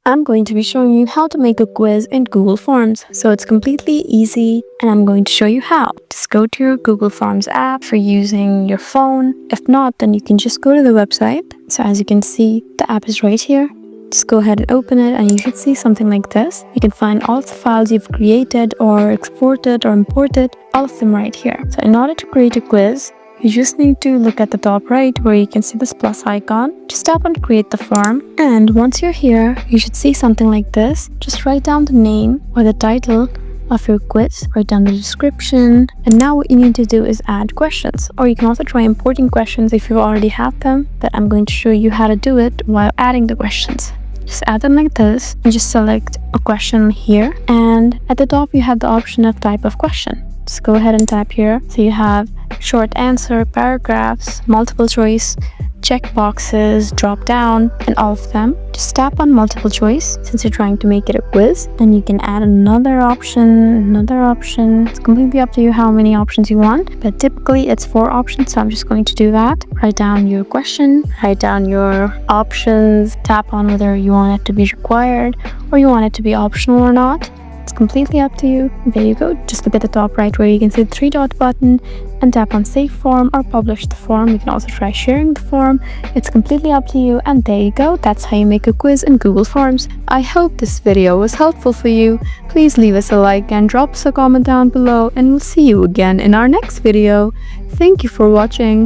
I'm going to be showing you how to make a quiz in Google Forms. So it's completely easy and I'm going to show you how. Just go to your Google Forms app for using your phone. If not, then you can just go to the website. So as you can see, the app is right here. Just go ahead and open it and you should see something like this. You can find all the files you've created or exported or imported, all of them right here. So in order to create a quiz, you just need to look at the top right where you can see this plus icon. Just tap on create the form, and once you're here, you should see something like this. Just write down the name or the title of your quiz, write down the description, and now what you need to do is add questions. Or you can also try importing questions if you already have them, but I'm going to show you how to do it while adding the questions. Just add them like this and just select a question here, and at the top you have the option of type of question. Just go ahead and tap here. So you have short answer, paragraphs, multiple choice, check boxes, drop down, and all of them. Just tap on multiple choice since you're trying to make it a quiz. Then you can add another option. It's completely up to you how many options you want, but typically it's 4 options, so I'm just going to do that. Write down your question, write down your options, tap on whether you want it to be required or you want it to be optional or not. It's completely up to you. There you go. Just look at the top right where you can see the 3-dot button and tap on save form or publish the form. You can also try sharing the form. It's completely up to you, and there you go. That's how you make a quiz in Google Forms. I hope this video was helpful for you. Please leave us a like and drop us a comment down below, and we'll see you again in our next video. Thank you for watching.